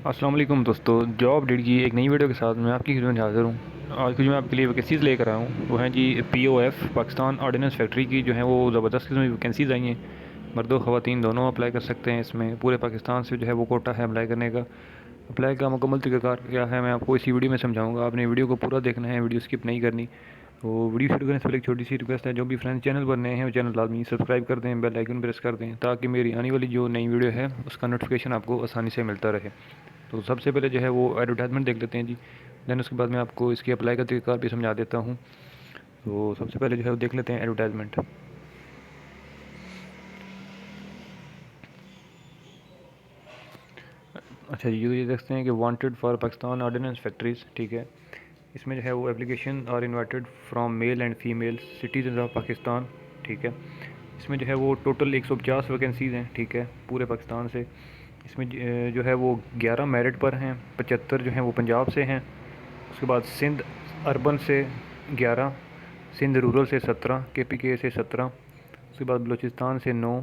अस्सलाम वालेकुम दोस्तों, जॉब अपडेट की एक नई वीडियो के साथ मैं आपकी खिदमत में हाज़िर हूँ। आज कुछ मैं आपके लिए वैकेंसीज़ लेकर आया हूँ। वो हैं जी पीओएफ पाकिस्तान ऑर्डिनेंस फैक्ट्री की, जो है वो ज़बरदस्त किस्म की वैकेंसीज़ आई हैं। मर्दो ख़वातीन दोनों अप्लाई कर सकते हैं। इसमें पूरे पाकिस्तान से जो है वो कोटा है अप्लाई करने का। अप्लाई का मुकम्मल तरीक़ाकार क्या है मैं आपको इसी वीडियो में समझाऊँगा। आपने वीडियो को पूरा देखना है, वीडियो स्किप नहीं करनी। तो वीडियो शुरू करने से पहले एक छोटी सी रिक्वेस्ट है, जो भी फ्रेंड्स चैनल पर नए हैं वो चैनल लाजमी सब्सक्राइब कर दें, बेल आइकन प्रेस कर दें, ताकि मेरी आने वाली जो नई वीडियो है उसका नोटिफिकेशन आपको आसानी से मिलता रहे। तो सबसे पहले जो है वो एडवर्टाइजमेंट देख लेते हैं जी। देन उसके बाद मैं आपको इसकी अप्लाई का तरीका भी समझा देता हूँ। तो सबसे पहले जो है वो देख लेते हैं एडवर्टाइजमेंट। अच्छा जी, ये देखते हैं कि wanted for Pakistan ordnance factories, ठीक है। इसमें जो है वो application are invited from male and female citizen of Pakistan, ठीक है। इसमें जो है वो टोटल 150 वैकेंसीज़ हैं, ठीक है, पूरे पाकिस्तान से। इसमें जो है वो 11 मेरिट पर हैं, 75 जो हैं वो पंजाब से हैं। उसके बाद सिंध अर्बन से 11, सिंध रूरल से 17, केपीके से 17, उसके बाद बलूचिस्तान से 9,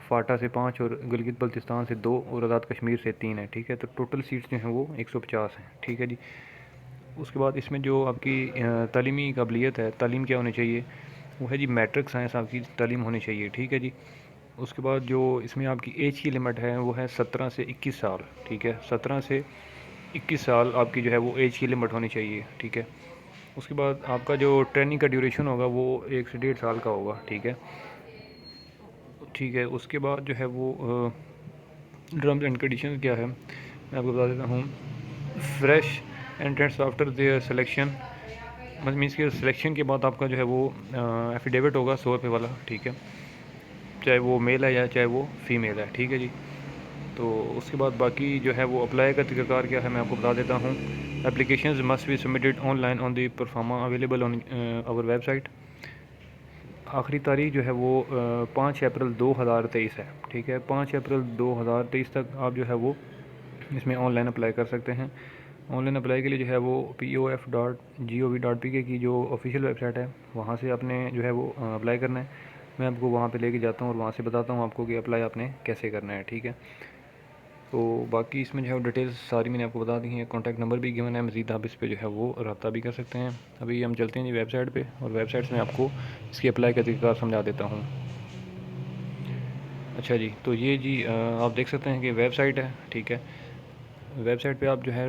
फाटा से 5 और गिलगित बल्तिस्तान से 2 और आज़ाद कश्मीर से 3 है, ठीक है। तो टोटल सीट्स जो हैं वो 150 हैं, ठीक है जी। उसके बाद इसमें जो आपकी तालीमी काबिलियत है, तालीम क्या होनी चाहिए, वो है जी मैट्रिक साइंस आपकी तालीम होनी चाहिए, ठीक है जी। उसके बाद जो इसमें आपकी एज की लिमिट है वो है 17 से 21 साल, ठीक है। 17 से 21 साल आपकी जो है वो एज की लिमिट होनी चाहिए, ठीक है। उसके बाद आपका जो ट्रेनिंग का ड्यूरेशन होगा वो 1 से 1.5 साल का होगा, ठीक है। ठीक है, उसके बाद जो है वो टर्म्स एंड कंडीशन क्या है मैं आपको बता देता हूँ। Fresh entrance after their selection, मतलब मीन्स के सिलेक्शन के बाद आपका जो है वो एफिडेविट होगा 100 रुपये वाला, ठीक है। चाहे वो मेल है या चाहे वो फीमेल है, ठीक है जी। तो उसके बाद बाकी जो है वो अप्लाई का तरीक़ाकार क्या है मैं आपको बता देता हूँ। Applications must be submitted online on the proforma available on our website. आखिरी तारीख जो है वो 5 अप्रैल 2023 है, ठीक है। 5 अप्रैल 2023 तक आप जो है वो इसमें ऑनलाइन अप्लाई कर सकते हैं। ऑनलाइन अप्लाई के लिए जो है वो pof.gov.pk की जो ऑफिशियल वेबसाइट है वहाँ से आपने जो है वो अप्लाई करना है। मैं आपको वहाँ पे लेके जाता हूँ और वहाँ से बताता हूँ आपको कि अप्लाई आपने कैसे करना है, ठीक है। तो बाकी इसमें जो है डिटेल्स सारी मैंने आपको बता दी हैं। कॉन्टैक्ट नंबर भी गिवन है, मज़ीद आप इस पे जो है वो रब्ता भी कर सकते हैं। अभी हम चलते हैं जी वेबसाइट पे, और वेबसाइट से मैं आपको इसकी अप्लाई का तरीका समझा देता हूँ। अच्छा जी, तो ये जी आप देख सकते हैं कि वेबसाइट है, ठीक है। वेबसाइट पे आप जो है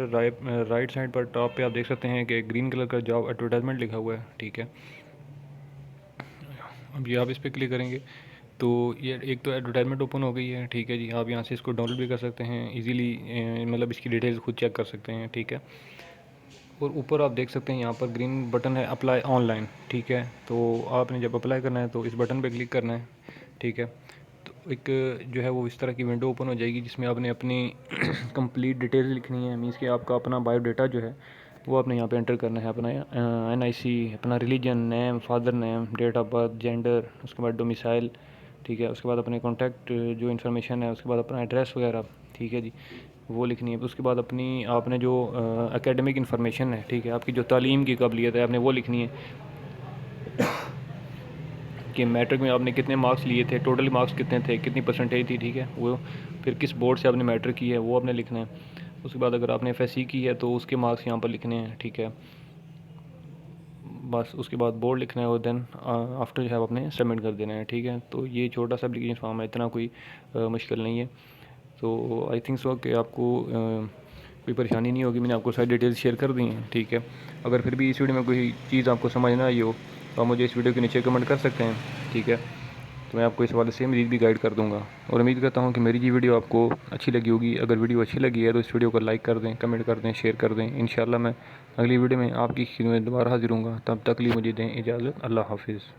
राइट साइड पर टॉप पे आप देख सकते हैं कि ग्रीन कलर का जॉब एडवर्टाइजमेंट लिखा हुआ है, ठीक है। अब ये आप इस पर क्लिक करेंगे तो ये एक तो एडवर्टाइजमेंट ओपन हो गई है, ठीक है जी। आप यहाँ से इसको डाउनलोड भी कर सकते हैं इजीली, मतलब इसकी डिटेल्स खुद चेक कर सकते हैं, ठीक है। और ऊपर आप देख सकते हैं यहाँ पर ग्रीन बटन है अप्लाई ऑनलाइन, ठीक है। तो आपने जब अप्लाई करना है तो इस बटन पर क्लिक करना है, ठीक है। तो एक जो है वो इस तरह की विंडो ओपन हो जाएगी, जिसमें आपने अपनी कंप्लीट डिटेल्स लिखनी है। मीन्स कि आपका अपना बायोडाटा जो है वो आपने यहाँ पे एंटर करना है। अपना NIC, अपना religion, name, father name, date of birth, gender, उसके बाद डोमिसाइल, ठीक है। उसके बाद अपने कॉन्टैक्ट जो इन्फॉर्मेशन है, उसके बाद अपना एड्रेस वगैरह, ठीक है जी, वो लिखनी है। उसके बाद अपनी आपने जो एकेडमिक इन्फॉर्मेशन है, ठीक है, आपकी जो तालीम की काबिलियत है आपने वो लिखनी है कि मैट्रिक में आपने कितने मार्क्स लिए थे, टोटल मार्क्स कितने थे, कितनी परसेंटेज थी, ठीक है वो। फिर किस बोर्ड से आपने मैट्रिक की है वो आपने लिखना है। उसके बाद अगर आपने FSC की है तो उसके मार्क्स यहाँ पर लिखने हैं, ठीक है। बस उसके बाद बोर्ड लिखना है और देन आफ्टर जो है आपने सबमिट कर देना है, ठीक है। तो ये छोटा सा एप्लीकेशन फॉर्म है, इतना कोई मुश्किल नहीं है। तो आई थिंक सो कि आपको कोई परेशानी नहीं होगी। मैंने आपको सारी डिटेल्स शेयर कर दी हैं, ठीक है। अगर फिर भी इस वीडियो में कोई चीज़ आपको समझ ना आई हो तो आप मुझे इस वीडियो के नीचे कमेंट कर सकते हैं, ठीक है। तो मैं आपको इस हवाले से मज़ीद भी गाइड कर दूँगा, और उम्मीद करता हूँ कि मेरी ये वीडियो आपको अच्छी लगी होगी। अगर वीडियो अच्छी लगी है तो इस वीडियो को लाइक कर दें, कमेंट कर दें, शेयर कर दें। इंशाल्लाह मैं अगली वीडियो में आपकी खिदमत में दोबारा हाज़िर हूँगा। तब तक लिए मुझे दें इजाज़त। अल्लाह हाफ़िज़।